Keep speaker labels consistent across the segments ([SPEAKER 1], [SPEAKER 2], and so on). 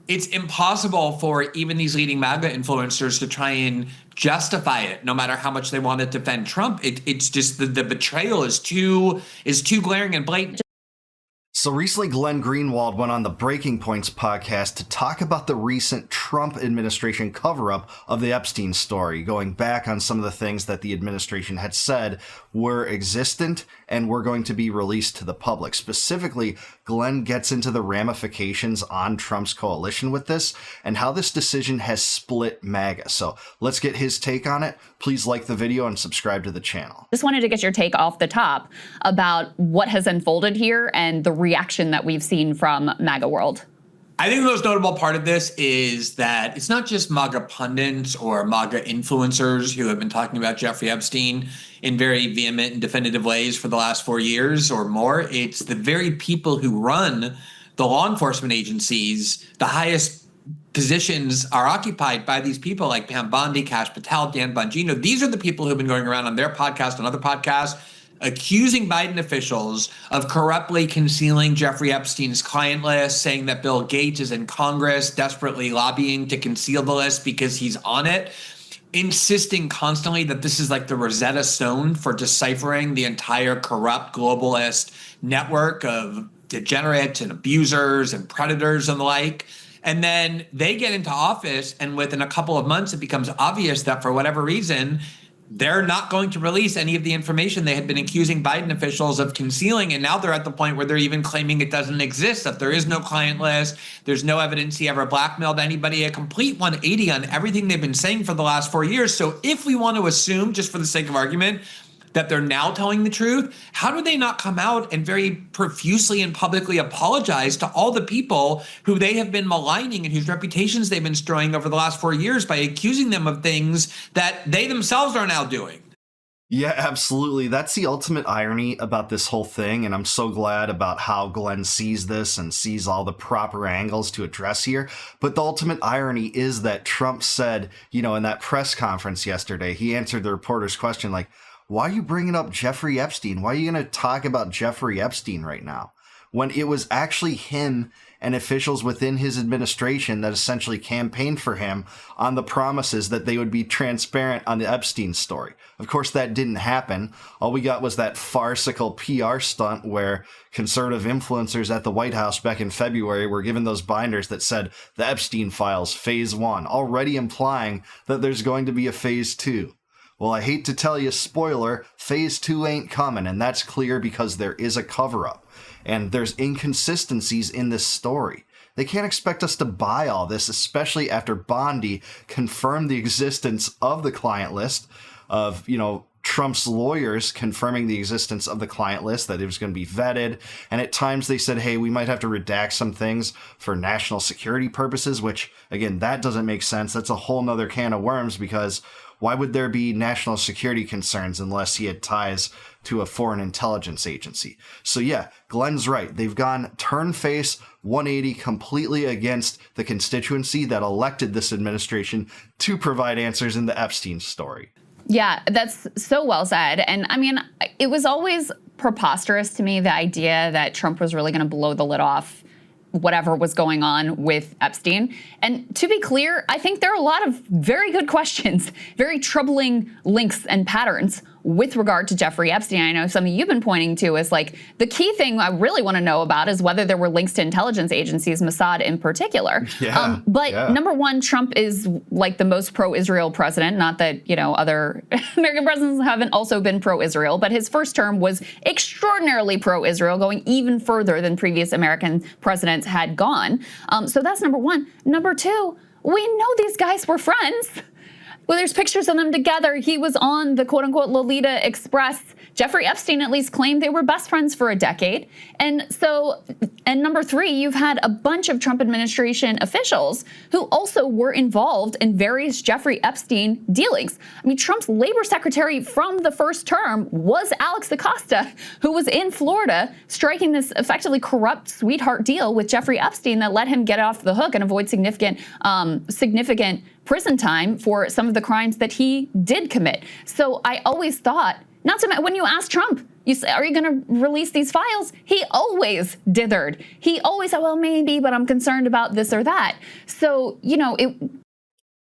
[SPEAKER 1] it's impossible for even these leading MAGA influencers to try and justify it, no matter how much they want to defend Trump. It's just the betrayal is too glaring and blatant.
[SPEAKER 2] So recently, Glenn Greenwald went on the Breaking Points podcast to talk about the recent Trump administration cover-up of the Epstein story, going back on some of the things that the administration had said were existent and were going to be released to the public. Specifically, Glenn gets into the ramifications on Trump's coalition with this and how this decision has split MAGA. So let's get his take on it. Please like the video and subscribe to the channel.
[SPEAKER 3] Just wanted to get your take off the top about what has unfolded here and the reaction that we've seen from MAGA world.
[SPEAKER 1] I think the most notable part of this is that it's not just MAGA pundits or MAGA influencers who have been talking about Jeffrey Epstein in very vehement and definitive ways for the last 4 years or more. It's the very people who run the law enforcement agencies. The highest positions are occupied by these people like Pam Bondi, Kash Patel, Dan Bongino. These are the people who've been going around on their podcast and other podcasts accusing Biden officials of corruptly concealing Jeffrey Epstein's client list, saying that Bill Gates is in Congress desperately lobbying to conceal the list because he's on it, insisting constantly that this is like the Rosetta Stone for deciphering the entire corrupt globalist network of degenerates and abusers and predators and the like. And then they get into office, and within a couple of months, it becomes obvious that for whatever reason, they're not going to release any of the information they had been accusing Biden officials of concealing. And now they're at the point where they're even claiming it doesn't exist, that there is no client list. There's no evidence he ever blackmailed anybody, a complete 180 on everything they've been saying for the last 4 years. So if we want to assume, just for the sake of argument, that they're now telling the truth, how do they not come out and very profusely and publicly apologize to all the people who they have been maligning and whose reputations they've been destroying over the last 4 years by accusing them of things that they themselves are now doing?
[SPEAKER 2] Yeah, absolutely. That's the ultimate irony about this whole thing, and I'm so glad about how Glenn sees this and sees all the proper angles to address here. But the ultimate irony is that Trump said, in that press conference yesterday, he answered the reporter's question like, why are you bringing up Jeffrey Epstein? Why are you going to talk about Jeffrey Epstein right now? When it was actually him and officials within his administration that essentially campaigned for him on the promises that they would be transparent on the Epstein story. Of course, that didn't happen. All we got was that farcical PR stunt where conservative influencers at the White House back in February were given those binders that said the Epstein files, phase 1, already implying that there's going to be a phase 2. Well, I hate to tell you, spoiler, phase 2 ain't coming, and that's clear because there is a cover-up, and there's inconsistencies in this story. They can't expect us to buy all this, especially after Bondi confirmed the existence of the client list of, Trump's lawyers confirming the existence of the client list, that it was going to be vetted. And at times they said, hey, we might have to redact some things for national security purposes, which, again, that doesn't make sense. That's a whole nother can of worms because why would there be national security concerns unless he had ties to a foreign intelligence agency? So yeah, Glenn's right. They've gone turn-face 180 completely against the constituency that elected this administration to provide answers in the Epstein story.
[SPEAKER 3] Yeah, that's so well said. And I mean, it was always preposterous to me, the idea that Trump was really going to blow the lid off whatever was going on with Epstein. And to be clear, I think there are a lot of very good questions, very troubling links and patterns with regard to Jeffrey Epstein. I know something you've been pointing to is like the key thing I really want to know about is whether there were links to intelligence agencies, Mossad in particular. Number one, Trump is like the most pro-Israel president. Not that, other American presidents haven't also been pro-Israel, but his first term was extraordinarily pro-Israel, going even further than previous American presidents had gone. So that's number one. Number two, we know these guys were friends. Well, there's pictures of them together. He was on the quote-unquote Lolita Express. Jeffrey Epstein at least claimed they were best friends for a decade. And number three, you've had a bunch of Trump administration officials who also were involved in various Jeffrey Epstein dealings. I mean, Trump's labor secretary from the first term was Alex Acosta, who was in Florida striking this effectively corrupt sweetheart deal with Jeffrey Epstein that let him get off the hook and avoid significant prison time for some of the crimes that he did commit. So I always thought, Not to when you ask Trump, you say, are you going to release these files? He always dithered. He always said, well, maybe, but I'm concerned about this or that. So,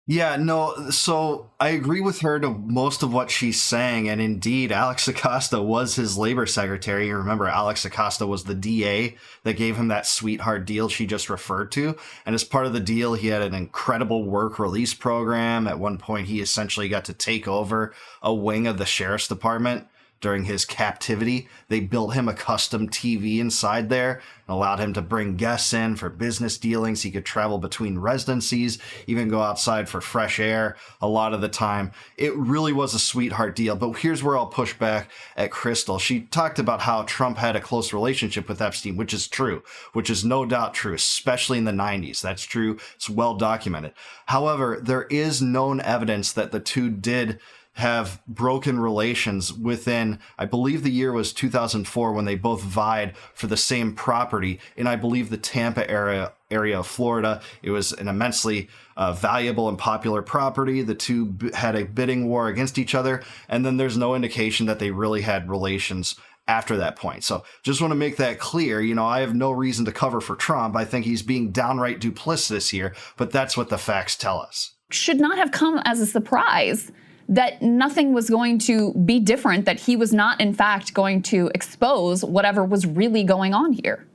[SPEAKER 2] Yeah, no, so I agree with her to most of what she's saying. And indeed, Alex Acosta was his labor secretary. You remember, Alex Acosta was the DA that gave him that sweetheart deal she just referred to. And as part of the deal, he had an incredible work release program. At one point, he essentially got to take over a wing of the sheriff's department. During his captivity, they built him a custom TV inside there and allowed him to bring guests in for business dealings. He could travel between residencies, even go outside for fresh air a lot of the time. It really was a sweetheart deal. But here's where I'll push back at Crystal. She talked about how Trump had a close relationship with Epstein, which is true, which is no doubt true, especially in the 90s. That's true. It's well documented. However, there is known evidence that the two did have broken relations within, I believe the year was 2004 when they both vied for the same property in, I believe, the Tampa area of Florida. It was an immensely valuable and popular property. The two had a bidding war against each other, and then there's no indication that they really had relations after that point. So just want to make that clear. I have no reason to cover for Trump. I think he's being downright duplicitous here, but that's what the facts tell us.
[SPEAKER 3] Should not have come as a surprise that nothing was going to be different, that he was not, in fact, going to expose whatever was really going on here.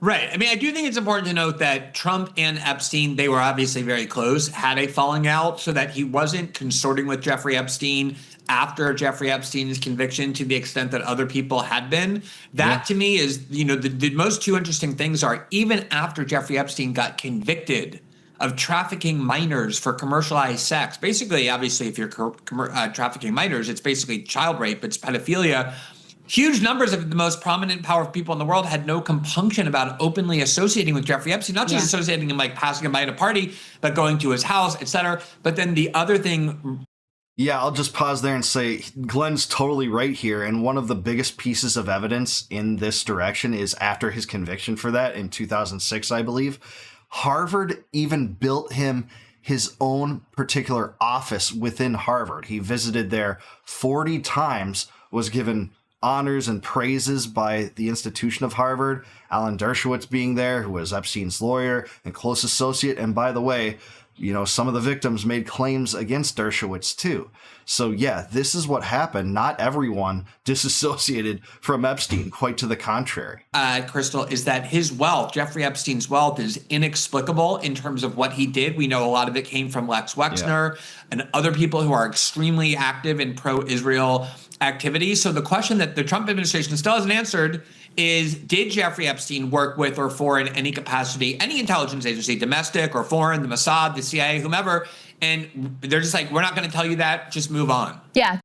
[SPEAKER 1] Right. I mean, I do think it's important to note that Trump and Epstein, they were obviously very close, had a falling out, so that he wasn't consorting with Jeffrey Epstein after Jeffrey Epstein's conviction to the extent that other people had been. That to me is, the most two interesting things are, even after Jeffrey Epstein got convicted of trafficking minors for commercialized sex. Basically, obviously, if you're trafficking minors, it's basically child rape, it's pedophilia. Huge numbers of the most prominent, powerful people in the world had no compunction about openly associating with Jeffrey Epstein, not just associating him, like passing him by at a party, but going to his house, etc. But then the other thing...
[SPEAKER 2] Yeah, I'll just pause there and say Glenn's totally right here. And one of the biggest pieces of evidence in this direction is after his conviction for that in 2006, I believe, Harvard even built him his own particular office within Harvard. He visited there 40 times, was given honors and praises by the institution of Harvard, Alan Dershowitz being there, who was Epstein's lawyer and close associate. And by the way, some of the victims made claims against Dershowitz too. So yeah, this is what happened. Not everyone disassociated from Epstein, quite to the contrary.
[SPEAKER 1] Crystal, is that his wealth, Jeffrey Epstein's wealth, is inexplicable in terms of what he did. We know a lot of it came from Lex Wexner and other people who are extremely active in pro-Israel activity. So the question that the Trump administration still hasn't answered is, did Jeffrey Epstein work with or for, in any capacity, any intelligence agency, domestic or foreign, the Mossad, the CIA, whomever? And they're just like, we're not going to tell you that, just move on.
[SPEAKER 3] Yeah.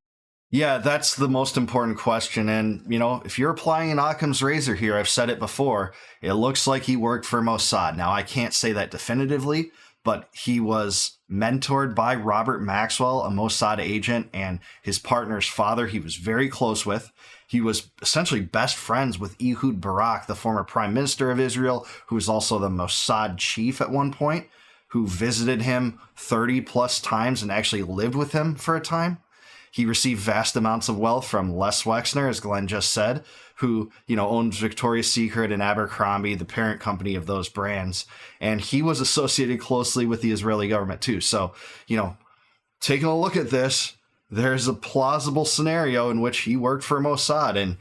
[SPEAKER 2] Yeah, that's the most important question. And, if you're applying an Occam's razor here, I've said it before, it looks like he worked for Mossad. Now, I can't say that definitively, but he was mentored by Robert Maxwell, a Mossad agent, and his partner's father he was very close with. He was essentially best friends with Ehud Barak, the former prime minister of Israel, who was also the Mossad chief at one point, who visited him 30 plus times and actually lived with him for a time. He received vast amounts of wealth from Les Wexner, as Glenn just said, who, owns Victoria's Secret and Abercrombie, the parent company of those brands. And he was associated closely with the Israeli government too. So, taking a look at this, there's a plausible scenario in which he worked for Mossad. And,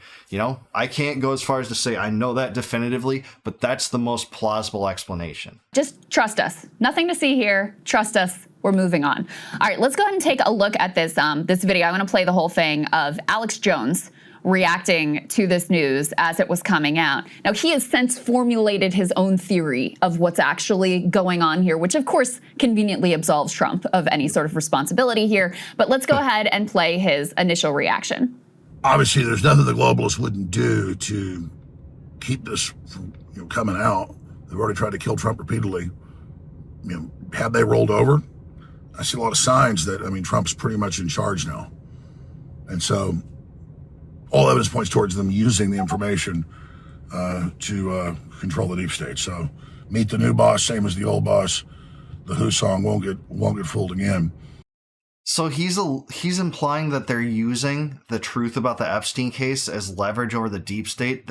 [SPEAKER 2] I can't go as far as to say I know that definitively, but that's the most plausible explanation.
[SPEAKER 3] Just trust us. Nothing to see here. Trust us. We're moving on. All right, let's go ahead and take a look at this this video. I'm going to play the whole thing of Alex Jones reacting to this news as it was coming out. Now, he has since formulated his own theory of what's actually going on here, which of course conveniently absolves Trump of any sort of responsibility here. But let's go ahead and play his initial reaction.
[SPEAKER 4] Obviously, there's nothing the globalists wouldn't do to keep this from coming out. They've already tried to kill Trump repeatedly. Have they rolled over? I see a lot of signs that, Trump's pretty much in charge now. And so all evidence points towards them using the information to control the deep state. So meet the new boss, same as the old boss. The Who song won't get fooled again.
[SPEAKER 2] So he's implying that they're using the truth about the Epstein case as leverage over the deep state.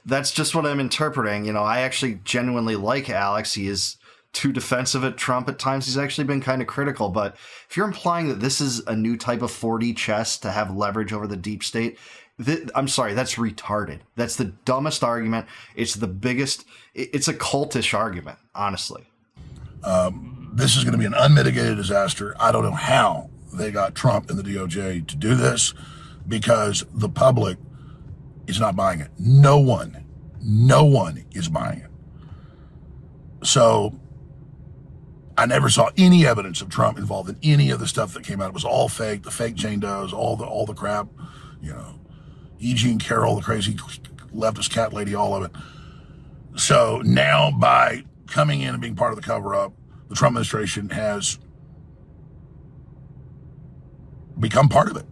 [SPEAKER 2] That's just what I'm interpreting. You know, I actually genuinely like Alex. He is too defensive at Trump at times. He's actually been kind of critical. But if you're implying that this is a new type of 4D chess to have leverage over the deep state, I'm sorry, that's retarded. That's the dumbest argument. It's the biggest. It's a cultish argument, honestly.
[SPEAKER 4] This is going to be an unmitigated disaster. I don't know how they got Trump and the DOJ to do this, because the public is not buying it. No one is buying it. So I never saw any evidence of Trump involved in any of the stuff that came out. It was all fake, the fake Jane Does, all the crap, you know, E. Jean Carroll, the crazy leftist cat lady, all of it. So now by coming in and being part of the cover-up, the Trump administration has become part of it.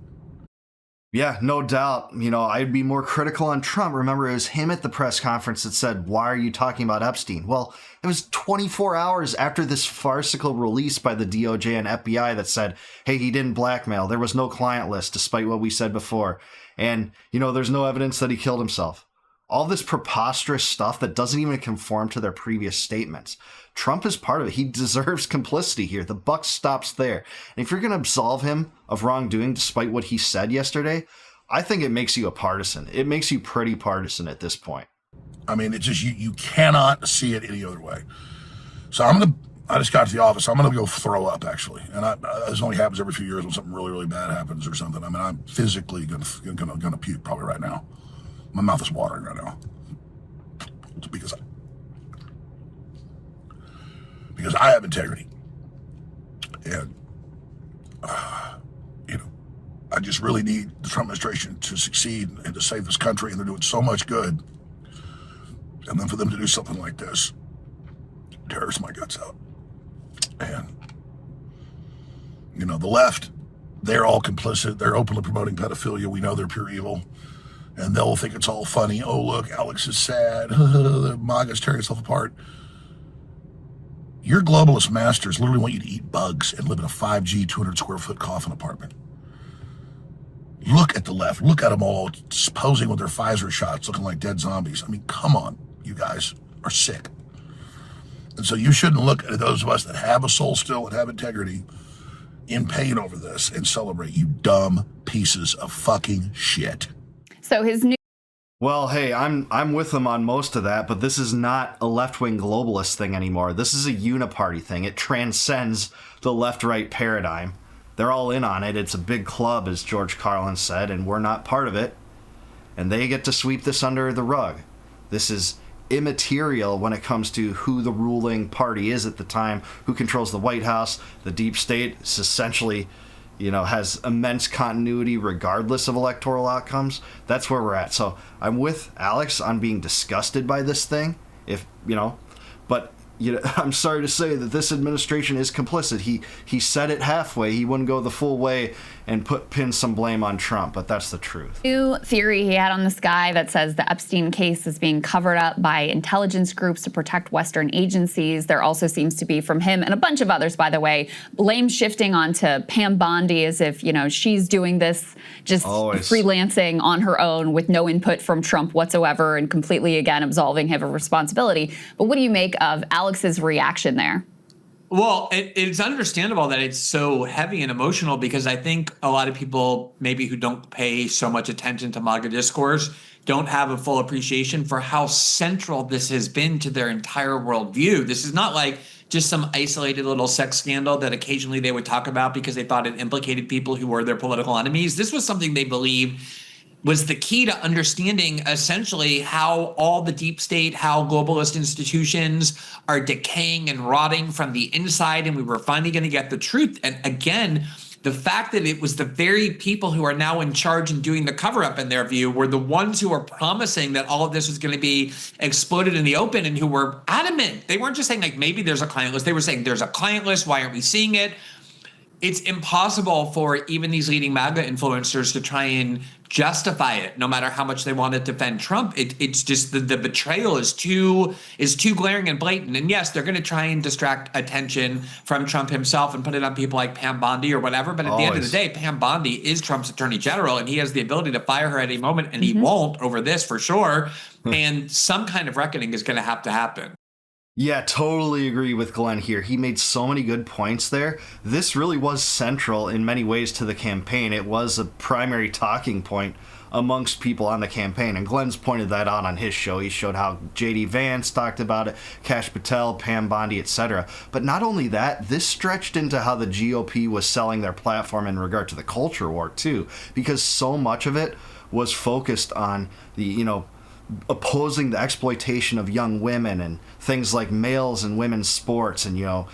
[SPEAKER 2] Yeah, no doubt. You know, I'd be more critical on Trump. Remember, it was him at the press conference that said, "Why are you talking about Epstein?" Well, it was 24 hours after this farcical release by the DOJ and FBI that said, hey, he didn't blackmail. There was no client list, despite what we said before. And, you know, there's no evidence that he killed himself. All this preposterous stuff that doesn't even conform to their previous statements. Trump is part of it. He deserves complicity here. The buck stops there. And if you're going to absolve him of wrongdoing despite what he said yesterday, I think it makes you a partisan. It makes you pretty partisan at this point.
[SPEAKER 4] I mean, it's just, you cannot see it any other way. So I just got to the office. I'm going to go throw up, actually. And this only happens every few years when something really, really bad happens or something. I mean, I'm physically going to puke probably right now. My mouth is watering right now. It's because I have integrity. And, you know, I just really need the Trump administration to succeed and to save this country, and they're doing so much good. And then for them to do something like this tears my guts out. And, you know, the left, they're all complicit. They're openly promoting pedophilia. We know they're pure evil. And they'll think it's all funny. Oh, look, Alex is sad. The MAGA's tearing itself apart. Your globalist masters literally want you to eat bugs and live in a 5G, 200 square foot coffin apartment. Look at the left. Look at them all posing with their Pfizer shots, looking like dead zombies. I mean, come on. You guys are sick. And so you shouldn't look at those of us that have a soul still and have integrity in pain over this and celebrate, you dumb pieces of fucking shit.
[SPEAKER 3] So his new.
[SPEAKER 2] Well, hey, I'm with them on most of that, but this is not a left-wing globalist thing anymore. This is a uniparty thing. It transcends the left-right paradigm. They're all in on it. It's a big club, as George Carlin said, and we're not part of it. And they get to sweep this under the rug. This is immaterial when it comes to who the ruling party is at the time, who controls the White House. The deep state is essentially, you know, has immense continuity regardless of electoral outcomes. That's where we're at. So I'm with Alex on being disgusted by this thing, if, you know, but you know, I'm sorry to say that this administration is complicit. He said it halfway. He wouldn't go the full way and pin some blame on Trump, but that's the truth.
[SPEAKER 3] New theory he had on this guy that says the Epstein case is being covered up by intelligence groups to protect Western agencies. There also seems to be, from him and a bunch of others, by the way, blame shifting onto Pam Bondi as if, you know, she's doing this just freelancing on her own with no input from Trump whatsoever and completely, again, absolving him of responsibility. But what do you make of Alex's reaction there?
[SPEAKER 1] Well, it's understandable that it's so heavy and emotional, because I think a lot of people maybe who don't pay so much attention to MAGA discourse don't have a full appreciation for how central this has been to their entire worldview. This is not like just some isolated little sex scandal that occasionally they would talk about because they thought it implicated people who were their political enemies. This was something they believed was the key to understanding essentially how all the deep state, how globalist institutions are decaying and rotting from the inside. And we were finally going to get the truth. And again, the fact that it was the very people who are now in charge and doing the cover up in their view were the ones who were promising that all of this was going to be exploded in the open, and who were adamant. They weren't just saying like, maybe there's a client list. They were saying there's a client list. Why aren't we seeing it? it's impossible for even these leading MAGA influencers to try and justify it, no matter how much they want to defend Trump. It's just the betrayal is too glaring and blatant. And yes, they're going to try and distract attention from Trump himself and put it on people like Pam Bondi or whatever. But at the end of the day, Pam Bondi is Trump's attorney general, and he has the ability to fire her at any moment, and he won't over this for sure. And some kind of reckoning is going to happen.
[SPEAKER 2] Yeah, totally agree with Glenn here. He made so many good points there. This really was central in many ways to the campaign. It was a primary talking point amongst people on the campaign, and Glenn's pointed that out on his show. He showed how J.D. Vance talked about it, Kash Patel, Pam Bondi, etc. But not only that, this stretched into how the GOP was selling their platform in regard to the culture war too, because so much of it was focused on the, opposing the exploitation of young women and things like males and women's sports, and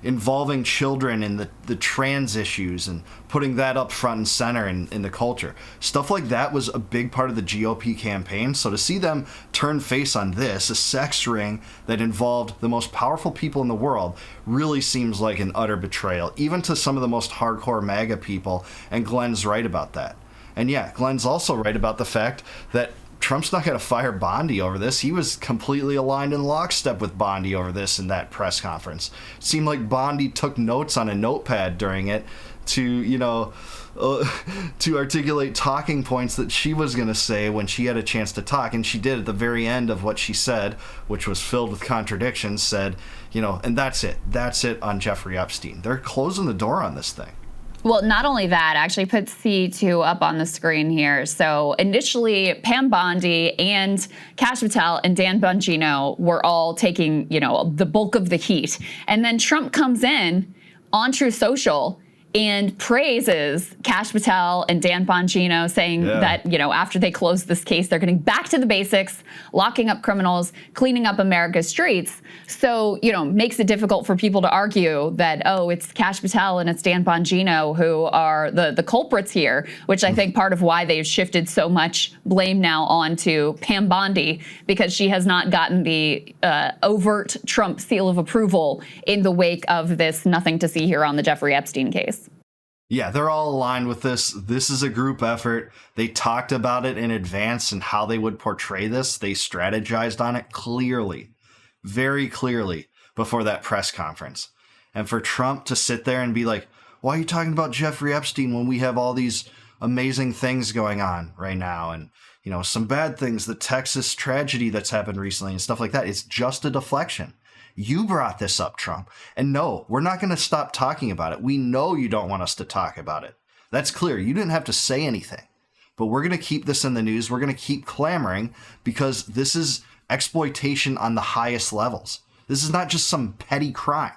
[SPEAKER 2] involving children in the trans issues and putting that up front and center in the culture. Stuff like that was a big part of the GOP campaign. So to see them turn face on this, a sex ring that involved the most powerful people in the world, really seems like an utter betrayal, even to some of the most hardcore MAGA people. And Glenn's right about that. And yeah, Glenn's also right about the fact that Trump's not going to fire Bondi over this. He was completely aligned in lockstep with Bondi over this in that press conference. It seemed like Bondi took notes on a notepad during it to, to articulate talking points that she was going to say when she had a chance to talk. And she did at the very end of what she said, which was filled with contradictions, said, and that's it. That's it on Jeffrey Epstein. They're closing the door on this thing.
[SPEAKER 3] Well, not only that, actually put C2 up on the screen here. So initially, Pam Bondi and Kash Patel and Dan Bongino were all taking, the bulk of the heat. And then Trump comes in on Truth Social and praises Kash Patel and Dan Bongino, saying that, after they close this case, they're getting back to the basics, locking up criminals, cleaning up America's streets. So, makes it difficult for people to argue that, it's Kash Patel and it's Dan Bongino who are the culprits here, which I think part of why they've shifted so much blame now onto Pam Bondi, because she has not gotten the overt Trump seal of approval in the wake of this nothing to see here on the Jeffrey Epstein case.
[SPEAKER 2] Yeah, they're all aligned with this. This is a group effort. They talked about it in advance and how they would portray this. They strategized on it clearly, very clearly, before that press conference. And for Trump to sit there and be like, why are you talking about Jeffrey Epstein when we have all these amazing things going on right now? And, some bad things, the Texas tragedy that's happened recently and stuff like that. It's just a deflection. You brought this up, Trump. And no, we're not going to stop talking about it. We know you don't want us to talk about it. That's clear. You didn't have to say anything. But we're going to keep this in the news. We're going to keep clamoring because this is exploitation on the highest levels. This is not just some petty crime.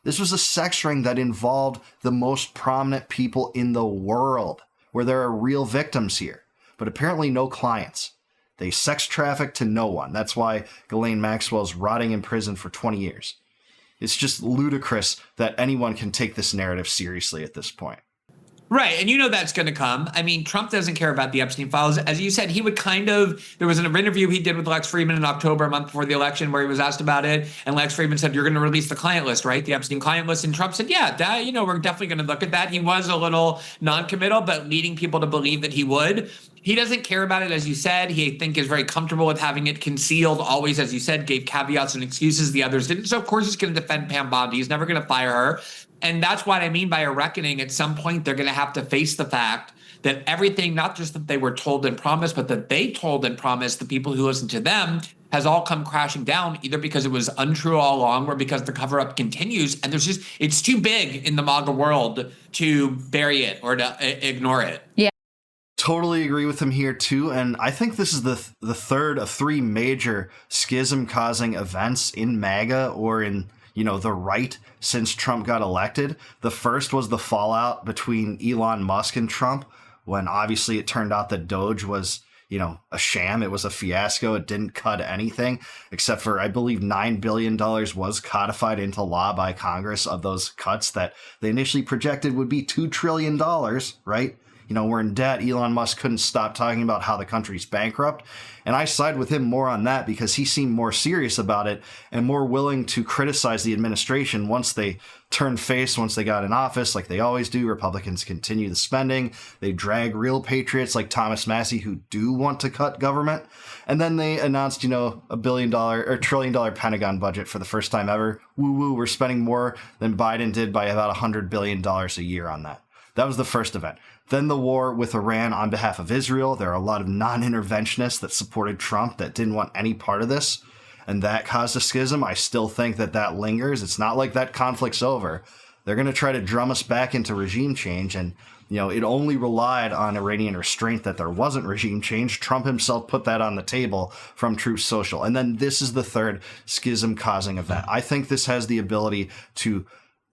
[SPEAKER 2] This was a sex ring that involved the most prominent people in the world, where there are real victims here, but apparently no clients. They sex traffic to no one. That's why Ghislaine Maxwell's rotting in prison for 20 years. It's just ludicrous that anyone can take this narrative seriously at this point.
[SPEAKER 1] Right. And that's going to come. I mean, Trump doesn't care about the Epstein files. As you said, he would there was an interview he did with Lex Fridman in October, a month before the election, where he was asked about it. And Lex Fridman said, you're going to release the client list, right? The Epstein client list. And Trump said, yeah, we're definitely going to look at that. He was a little non-committal, but leading people to believe that he would. He doesn't care about it, as you said. He, I think, is very comfortable with having it concealed, always, as you said, gave caveats and excuses the others didn't. So, of course, he's going to defend Pam Bondi. He's never going to fire her. And that's what I mean by a reckoning. At some point, they're going to have to face the fact that everything, not just that they were told and promised, but that they told and promised the people who listened to them, has all come crashing down, either because it was untrue all along or because the cover-up continues. And it's too big in the MAGA world to bury it or to ignore it.
[SPEAKER 3] Yeah.
[SPEAKER 2] Totally agree with him here too, and I think this is the third of three major schism-causing events in MAGA or in the right since Trump got elected. The first was the fallout between Elon Musk and Trump, when obviously it turned out that Doge was a sham. It was a fiasco. It didn't cut anything except for, I believe, $9 billion was codified into law by Congress of those cuts that they initially projected would be $2 trillion, right? we're in debt. Elon Musk couldn't stop talking about how the country's bankrupt. And I side with him more on that because he seemed more serious about it and more willing to criticize the administration once they turned face, once they got in office, like they always do. Republicans continue the spending. They drag real patriots like Thomas Massey who do want to cut government. And then they announced, $1 billion or $1 trillion Pentagon budget for the first time ever. Woo woo, we're spending more than Biden did by about $100 billion a year on that. That was the first event. Then the war with Iran on behalf of Israel. There are a lot of non-interventionists that supported Trump that didn't want any part of this. And that caused a schism. I still think that lingers. It's not like that conflict's over. They're going to try to drum us back into regime change. And, it only relied on Iranian restraint that there wasn't regime change. Trump himself put that on the table from Truth Social. And then this is the third schism-causing event. I think this has the ability to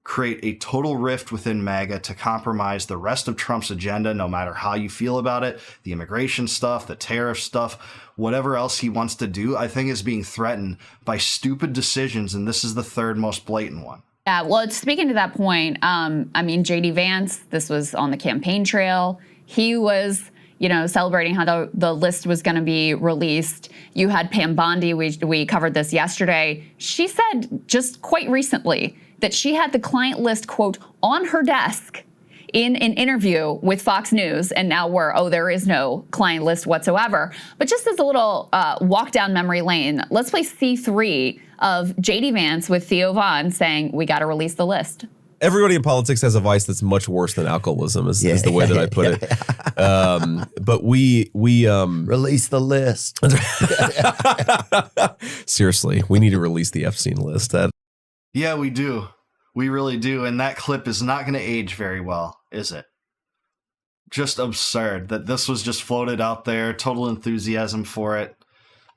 [SPEAKER 2] create a total rift within MAGA to compromise the rest of Trump's agenda, no matter how you feel about it. The immigration stuff, the tariff stuff, whatever else he wants to do, I think is being threatened by stupid decisions, and this is the third most blatant one.
[SPEAKER 3] Yeah, well, speaking to that point, J.D. Vance, this was on the campaign trail. He was celebrating how the list was going to be released. You had Pam Bondi, we covered this yesterday. She said just quite recently that she had the client list, quote, on her desk in an interview with Fox News, and now there is no client list whatsoever. But just as a little walk down memory lane, let's play C3 of J.D. Vance with Theo Vaughn saying, we got to release the list.
[SPEAKER 5] Everybody in politics has a vice that's much worse than alcoholism, is the way that I put it. But we
[SPEAKER 6] release the list.
[SPEAKER 5] Seriously, we need to release the Epstein list.
[SPEAKER 2] Yeah, we do. We really do. And that clip is not going to age very well, is it? Just absurd that this was just floated out there, total enthusiasm for it.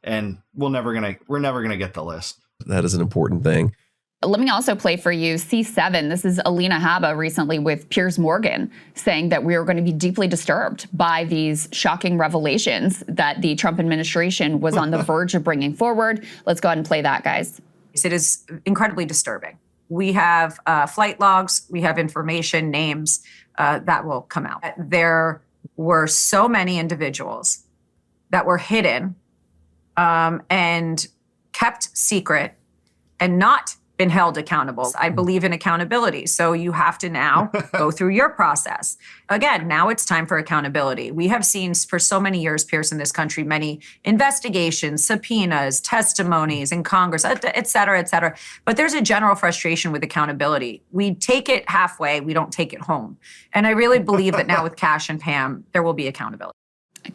[SPEAKER 2] And we're never going to get the list.
[SPEAKER 5] That is an important thing.
[SPEAKER 3] Let me also play for you C7. This is Alina Habba recently with Piers Morgan saying that we are going to be deeply disturbed by these shocking revelations that the Trump administration was on the verge of bringing forward. Let's go ahead and play that, guys.
[SPEAKER 7] It is incredibly disturbing. We have flight logs, we have information, names that will come out. There were so many individuals that were hidden and kept secret and not been held accountable. I believe in accountability. So you have to now go through your process. Again, now it's time for accountability. We have seen for so many years, Pierce, in this country, many investigations, subpoenas, testimonies in Congress, et cetera, et cetera. But there's a general frustration with accountability. We take it halfway, we don't take it home. And I really believe that now with Cash and Pam, there will be accountability.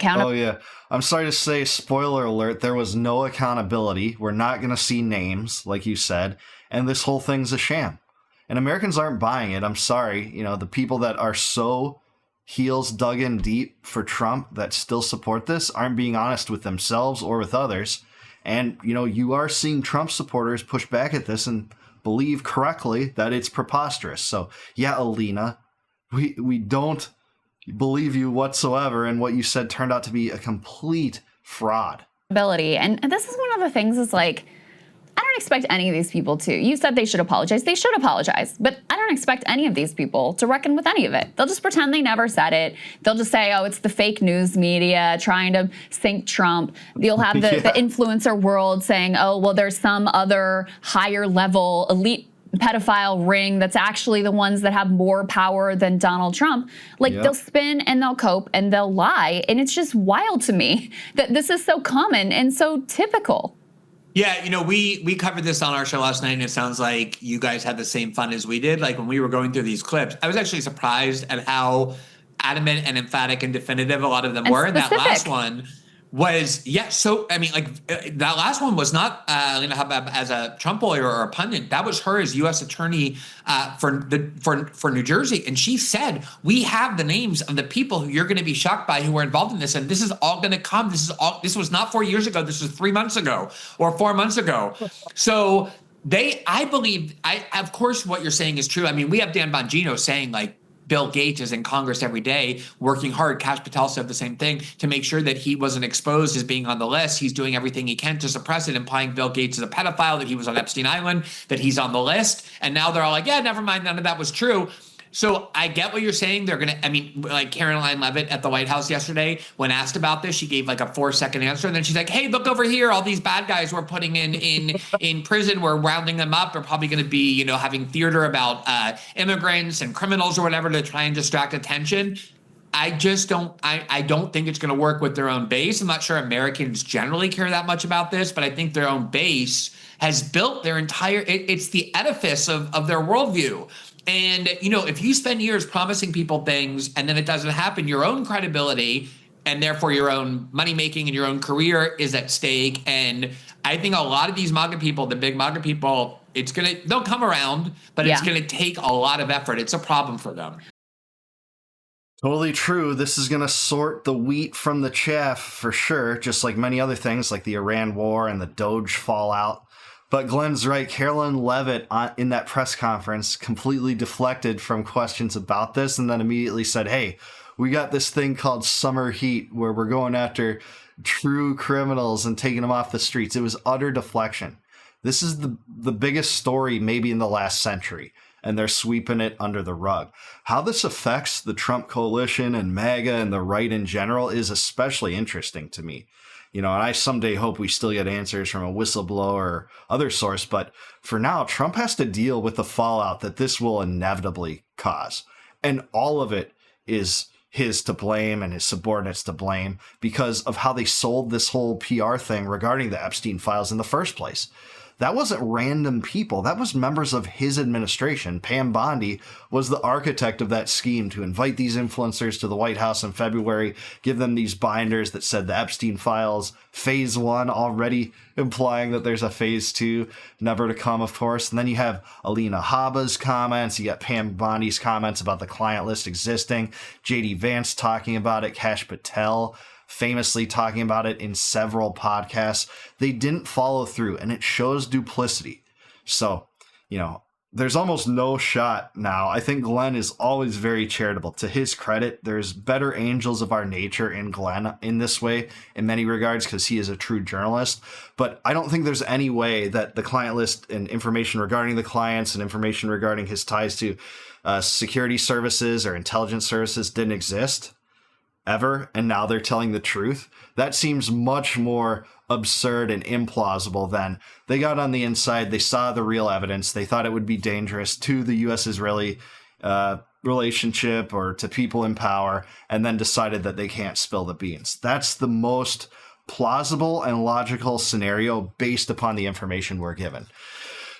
[SPEAKER 2] Oh, yeah. I'm sorry to say, spoiler alert, there was no accountability. We're not going to see names, like you said. And this whole thing's a sham. And Americans aren't buying it. I'm sorry. The people that are so heels dug in deep for Trump that still support this aren't being honest with themselves or with others. And, you are seeing Trump supporters push back at this and believe correctly that it's preposterous. So, yeah, Alina, we don't believe you whatsoever. And what you said turned out to be a complete fraud.
[SPEAKER 3] And this is one of the things is like, I don't expect any of these people to. You said they should apologize. They should apologize. But I don't expect any of these people to reckon with any of it. They'll just pretend they never said it. They'll just say, oh, it's the fake news media trying to sink Trump. You'll have the influencer world saying, oh, well, there's some other higher level elite pedophile ring that's actually the ones that have more power than Donald Trump. They'll spin and they'll cope and they'll lie. And it's just wild to me that this is so common and so typical.
[SPEAKER 1] Yeah, we covered this on our show last night, and it sounds like you guys had the same fun as we did. Like when we were going through these clips, I was actually surprised at how adamant and emphatic and definitive a lot of them were. And that last one was, that last one was not Alina Habba as a Trump lawyer or a pundit. That was her as U.S. attorney for New Jersey. And she said, we have the names of the people who you're going to be shocked by who were involved in this. And this is all going to come. This was not 4 years ago. This was 3 months ago or 4 months ago. So of course, what you're saying is true. I mean, we have Dan Bongino saying Bill Gates is in Congress every day working hard. Kash Patel said the same thing to make sure that he wasn't exposed as being on the list. He's doing everything he can to suppress it, implying Bill Gates is a pedophile, that he was on Epstein Island, that he's on the list. And now they're all like, yeah, never mind. None of that was true. So I get what you're saying. They're going to, I mean, like Caroline Leavitt at the White House yesterday, when asked about this, she gave like a 4-second answer. And then she's like, hey, look over here. All these bad guys we're putting in prison, we're rounding them up. They're probably going to be, you know, having theater about immigrants and criminals or whatever to try and distract attention. I don't think it's going to work with their own base. I'm not sure Americans generally care that much about this, but I think their own base has built their entire, it's the edifice of their worldview. And, you know, if you spend years promising people things and then it doesn't happen, your own credibility and therefore your own money making and your own career is at stake. And I think a lot of these MAGA people, the big MAGA people, they'll come around, but it's going to take a lot of effort. It's a problem for them.
[SPEAKER 2] Totally true. This is going to sort the wheat from the chaff for sure, just like many other things like the Iran war and the Doge fallout. But Glenn's right. Caroline Leavitt in that press conference completely deflected from questions about this and then immediately said, hey, we got this thing called summer heat where we're going after true criminals and taking them off the streets. It was utter deflection. This is the biggest story maybe in the last century, and they're sweeping it under the rug. How this affects the Trump coalition and MAGA and the right in general is especially interesting to me. You know, and I someday hope we still get answers from a whistleblower or other source. But for now, Trump has to deal with the fallout that this will inevitably cause. And all of it is his to blame and his subordinates to blame because of how they sold this whole PR thing regarding the Epstein files in the first place. That wasn't random people. That was members of his administration. Pam Bondi was the architect of that scheme to invite these influencers to the White House in February, give them these binders that said the Epstein files, phase 1, already implying that there's a phase 2, never to come, of course. And then you have Alina Habba's comments. You got Pam Bondi's comments about the client list existing, J.D. Vance talking about it, Kash Patel famously talking about it in several podcasts. They didn't follow through, and it shows duplicity. So, you know, there's almost no shot now. I think Glenn is always very charitable. To his credit, there's better angels of our nature in Glenn in this way, in many regards, because he is a true journalist. But I don't think there's any way that the client list and information regarding the clients and information regarding his ties to security services or intelligence services didn't exist ever, and now they're telling the truth. That seems much more absurd and implausible than they got on the inside, they saw the real evidence, they thought it would be dangerous to the U.S.-Israeli relationship or to people in power, and then decided that they can't spill the beans. That's the most plausible and logical scenario based upon the information we're given.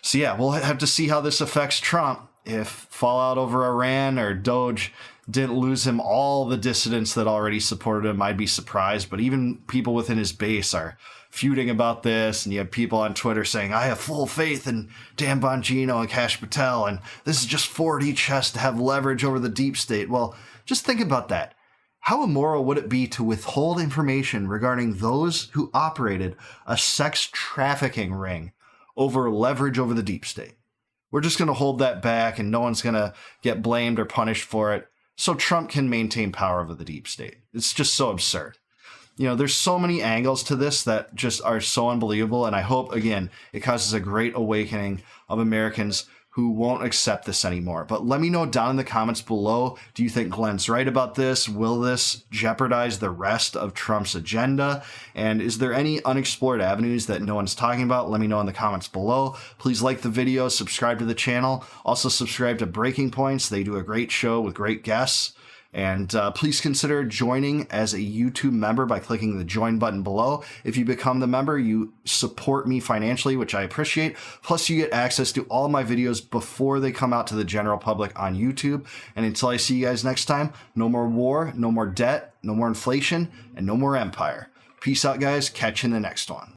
[SPEAKER 2] So yeah, we'll have to see how this affects Trump. If fallout over Iran or Doge didn't lose him all the dissidents that already supported him, I'd be surprised. But even people within his base are feuding about this. And you have people on Twitter saying, I have full faith in Dan Bongino and Kash Patel. And this is just 4D chess to have leverage over the deep state. Well, just think about that. How immoral would it be to withhold information regarding those who operated a sex trafficking ring over leverage over the deep state? We're just going to hold that back and no one's going to get blamed or punished for it, so Trump can maintain power over the deep state. It's just so absurd. You know, there's so many angles to this that just are so unbelievable. And I hope, again, it causes a great awakening of Americans who won't accept this anymore. But let me know down in the comments below. Do you think Glenn's right about this? Will this jeopardize the rest of Trump's agenda? And is there any unexplored avenues that no one's talking about? Let me know in the comments below. Please like the video, subscribe to the channel. Also subscribe to Breaking Points. They do a great show with great guests. And please consider joining as a YouTube member by clicking the join button below. If you become the member, you support me financially, which I appreciate. Plus, you get access to all my videos before they come out to the general public on YouTube. And until I see you guys next time, no more war, no more debt, no more inflation, and no more empire. Peace out, guys. Catch you in the next one.